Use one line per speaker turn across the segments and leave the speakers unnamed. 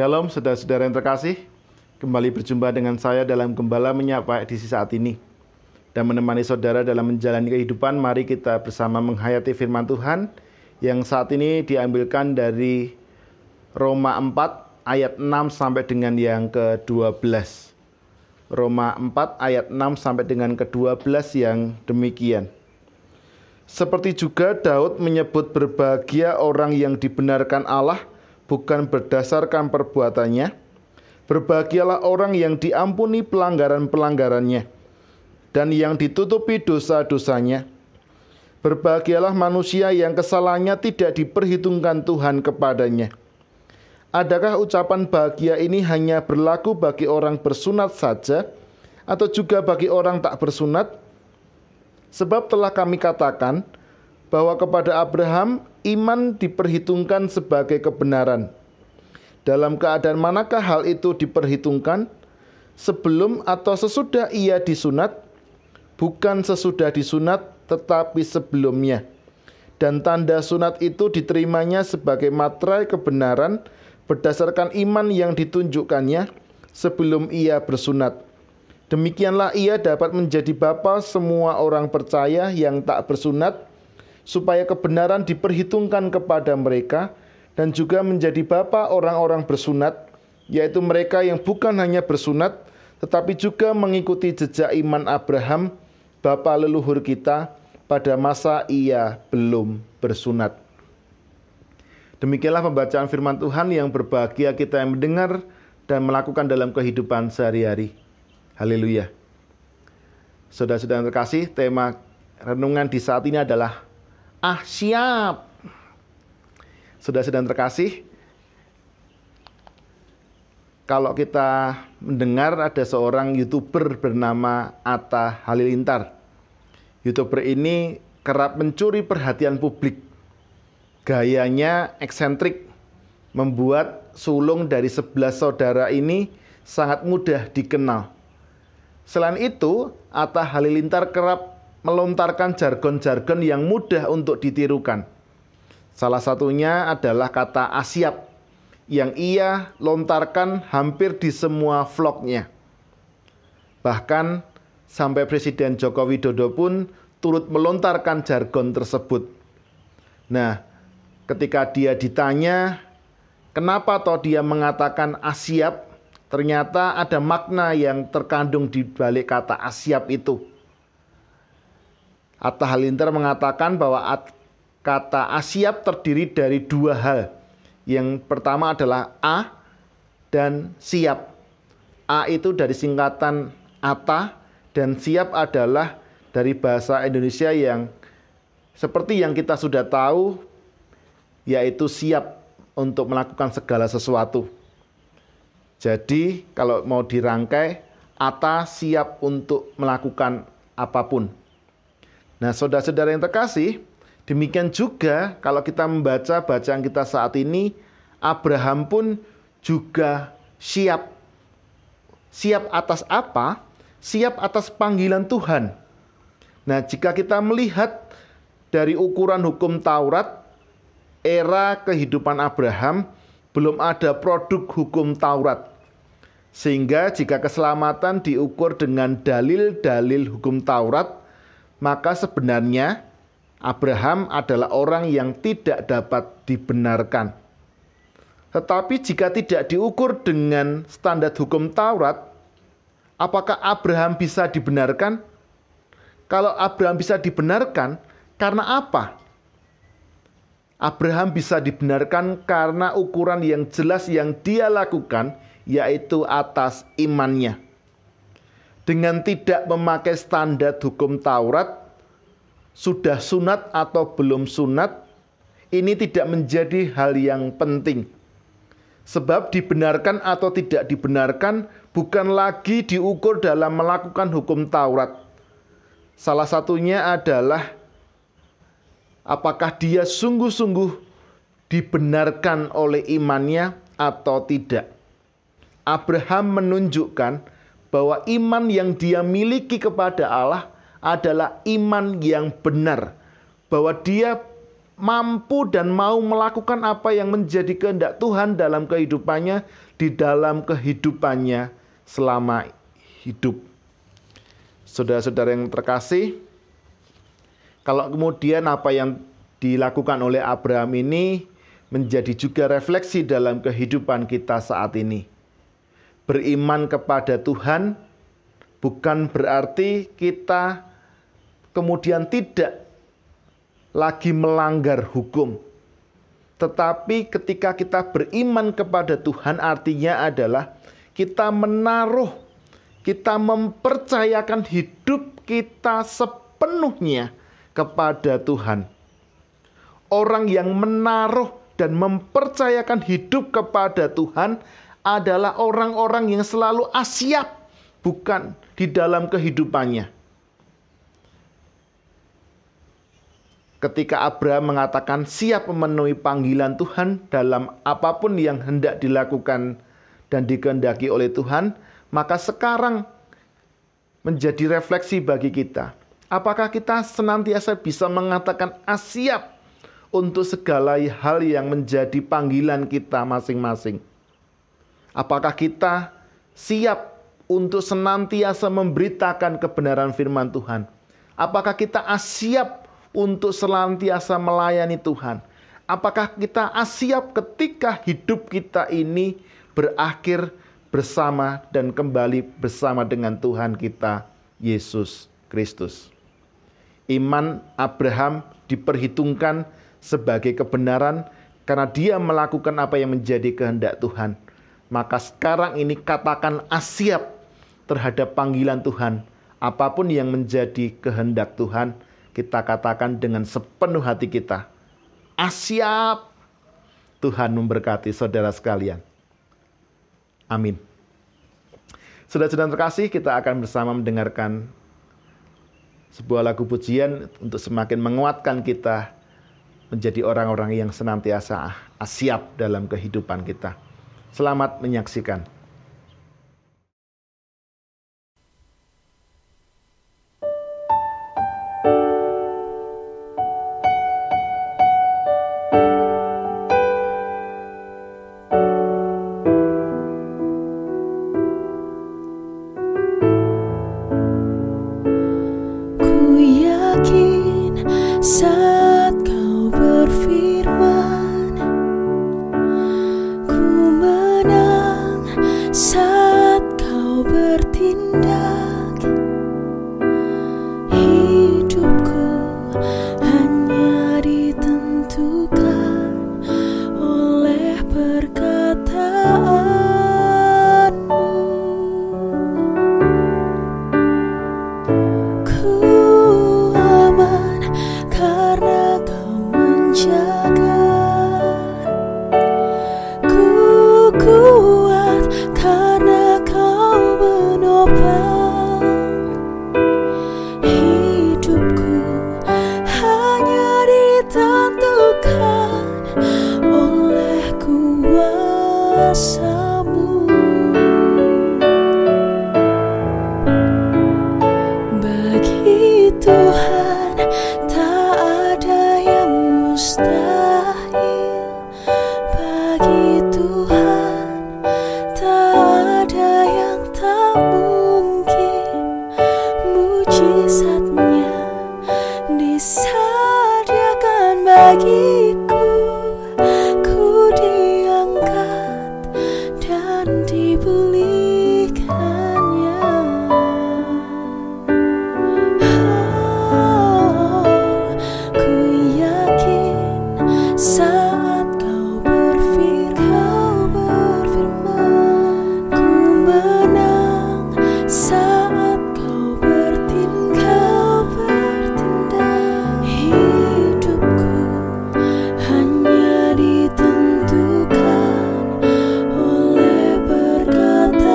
Shalom saudara-saudara yang terkasih, kembali berjumpa dengan saya dalam Gembala Menyapa edisi saat ini. Dan menemani saudara dalam menjalani kehidupan, mari kita bersama menghayati firman Tuhan yang saat ini diambilkan dari Roma 4 ayat 6 sampai dengan yang ke-12. Roma 4 ayat 6 sampai dengan ke-12 yang demikian. Seperti juga Daud menyebut berbahagia orang yang dibenarkan Allah bukan berdasarkan perbuatannya. Berbahagialah orang yang diampuni pelanggaran-pelanggarannya dan yang ditutupi dosa-dosanya. Berbahagialah manusia yang kesalahannya tidak diperhitungkan Tuhan kepadanya. Adakah ucapan bahagia ini hanya berlaku bagi orang bersunat saja atau juga bagi orang tak bersunat? Sebab telah kami katakan bahwa kepada Abraham iman diperhitungkan sebagai kebenaran. Dalam keadaan manakah hal itu diperhitungkan? Sebelum atau sesudah ia disunat? Bukan sesudah disunat, tetapi sebelumnya. Dan tanda sunat itu diterimanya sebagai materai kebenaran berdasarkan iman yang ditunjukkannya sebelum ia bersunat. Demikianlah ia dapat menjadi bapa semua orang percaya yang tak bersunat, supaya kebenaran diperhitungkan kepada mereka, dan juga menjadi bapa orang-orang bersunat, yaitu mereka yang bukan hanya bersunat, tetapi juga mengikuti jejak iman Abraham, bapa leluhur kita, pada masa ia belum bersunat. Demikianlah pembacaan firman Tuhan yang berbahagia kita yang mendengar dan melakukan dalam kehidupan sehari-hari. Haleluya. Saudara-saudara yang terkasih, tema renungan di saat ini adalah siap. Saudara-saudara yang terkasih, kalau kita mendengar ada seorang YouTuber bernama Atta Halilintar. YouTuber ini kerap mencuri perhatian publik. Gayanya eksentrik, membuat sulung dari 11 saudara ini sangat mudah dikenal. Selain itu, Atta Halilintar kerap melontarkan jargon-jargon yang mudah untuk ditirukan. Salah satunya adalah kata asyap yang ia lontarkan hampir di semua vlognya. Bahkan sampai Presiden Joko Widodo pun turut melontarkan jargon tersebut. Nah, ketika dia ditanya kenapa toh dia mengatakan asyap, ternyata ada makna yang terkandung di balik kata asyap itu. Atta Halilintar mengatakan bahwa kata asyap terdiri dari dua hal. Yang pertama adalah A dan siap. A itu dari singkatan Atta, dan siap adalah dari bahasa Indonesia yang seperti yang kita sudah tahu, yaitu siap untuk melakukan segala sesuatu. Jadi kalau mau dirangkai, Atta siap untuk melakukan apapun. Nah, saudara-saudara yang terkasih, demikian juga kalau kita membaca bacaan kita saat ini, Abraham pun juga siap. Siap atas apa? Siap atas panggilan Tuhan. Nah, jika kita melihat dari ukuran hukum Taurat, era kehidupan Abraham belum ada produk hukum Taurat. Sehingga jika keselamatan diukur dengan dalil-dalil hukum Taurat, maka sebenarnya Abraham adalah orang yang tidak dapat dibenarkan. Tetapi jika tidak diukur dengan standar hukum Taurat, apakah Abraham bisa dibenarkan? Kalau Abraham bisa dibenarkan, karena apa? Abraham bisa dibenarkan karena ukuran yang jelas yang dia lakukan, yaitu atas imannya. Dengan tidak memakai standar hukum Taurat, sudah sunat atau belum sunat, ini tidak menjadi hal yang penting. Sebab dibenarkan atau tidak dibenarkan bukan lagi diukur dalam melakukan hukum Taurat. Salah satunya adalah apakah dia sungguh-sungguh dibenarkan oleh imannya atau tidak. Abraham menunjukkan bahwa iman yang dia miliki kepada Allah adalah iman yang benar. Bahwa dia mampu dan mau melakukan apa yang menjadi kehendak Tuhan dalam kehidupannya di dalam kehidupannya selama hidup. Saudara-saudara yang terkasih, kalau kemudian apa yang dilakukan oleh Abraham ini menjadi juga refleksi dalam kehidupan kita saat ini. Beriman kepada Tuhan bukan berarti kita kemudian tidak lagi melanggar hukum. Tetapi ketika kita beriman kepada Tuhan, artinya adalah kita menaruh, kita mempercayakan hidup kita sepenuhnya kepada Tuhan. Orang yang menaruh dan mempercayakan hidup kepada Tuhan adalah orang-orang yang selalu siap, bukan di dalam kehidupannya. Ketika Abraham mengatakan siap memenuhi panggilan Tuhan dalam apapun yang hendak dilakukan dan dikehendaki oleh Tuhan, maka sekarang menjadi refleksi bagi kita. Apakah kita senantiasa bisa mengatakan siap untuk segala hal yang menjadi panggilan kita masing-masing? Apakah kita siap untuk senantiasa memberitakan kebenaran firman Tuhan? Apakah kita siap untuk senantiasa melayani Tuhan? Apakah kita siap ketika hidup kita ini berakhir bersama dan kembali bersama dengan Tuhan kita, Yesus Kristus? Iman Abraham diperhitungkan sebagai kebenaran karena dia melakukan apa yang menjadi kehendak Tuhan. Maka sekarang ini katakan siap terhadap panggilan Tuhan. Apapun yang menjadi kehendak Tuhan, kita katakan dengan sepenuh hati kita, siap. Tuhan memberkati saudara sekalian. Amin. Saudara-saudara terkasih, kita akan bersama mendengarkan sebuah lagu pujian untuk semakin menguatkan kita menjadi orang-orang yang senantiasa siap dalam kehidupan kita. Selamat menyaksikan.
Saat kau berfirman, ku menang. Saat kau bertindak, hidupku hanya ditentukan oleh perkataanmu. Ku aman karena kau menjaga, ku kuat karena kau menopang. Hidupku hanya ditentukan oleh kuasa-Mu. Bagi Tuhan tak ada yang mustahil. Bagi Tuhan tak ada yang tak mungkin. Mujizatnya disediakan bagiku. Ku diangkat dan dibelikannya. Ku yakin saat kau berfirman, ku menang. Saat kau bertindak, hidupku hanya ditentukan oleh perkataanmu.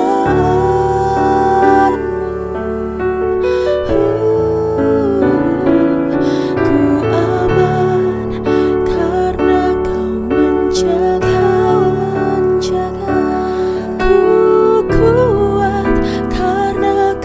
Ku aman karena kau menjaga. Ku kuat karena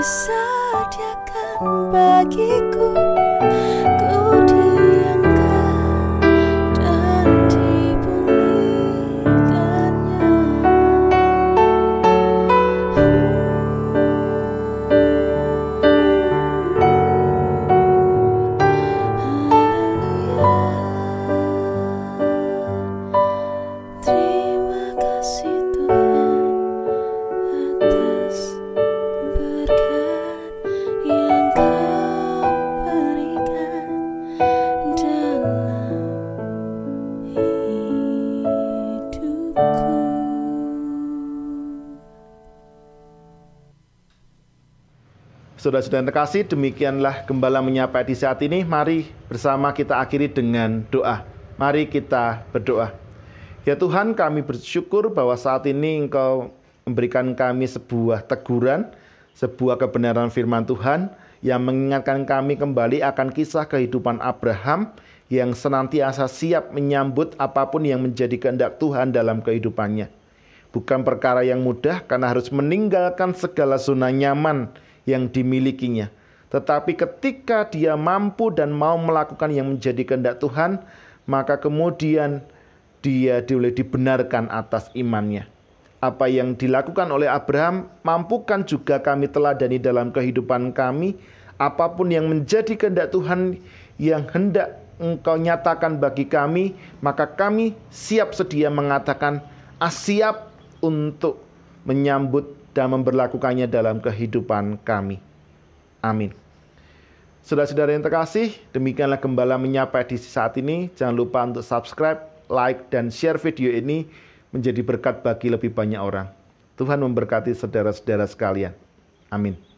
disediakan bagiku, ku diangkat dan dipulihkannya. Terima kasih Tuhan atas berkat yang Kau berikan dalam hidupku.
Saudara-saudara yang terkasih, demikianlah Gembala Menyapa di saat ini. Mari bersama kita akhiri dengan doa. Mari kita berdoa. Ya Tuhan, kami bersyukur bahwa saat ini Engkau memberikan kami sebuah teguran, sebuah kebenaran firman Tuhan yang mengingatkan kami kembali akan kisah kehidupan Abraham yang senantiasa siap menyambut apapun yang menjadi kehendak Tuhan dalam kehidupannya. Bukan perkara yang mudah karena harus meninggalkan segala zona nyaman yang dimilikinya. Tetapi ketika dia mampu dan mau melakukan yang menjadi kehendak Tuhan, maka kemudian dia dibenarkan atas imannya. Apa yang dilakukan oleh Abraham, mampukan juga kami teladani dalam kehidupan kami. Apapun yang menjadi kehendak Tuhan yang hendak Engkau nyatakan bagi kami, maka kami siap sedia mengatakan siap untuk menyambut dan memberlakukannya dalam kehidupan kami. Amin. Saudara-saudara yang terkasih, demikianlah Gembala Menyapa di saat ini. Jangan lupa untuk subscribe, like, dan share video ini menjadi berkat bagi lebih banyak orang. Tuhan memberkati saudara-saudara sekalian. Amin.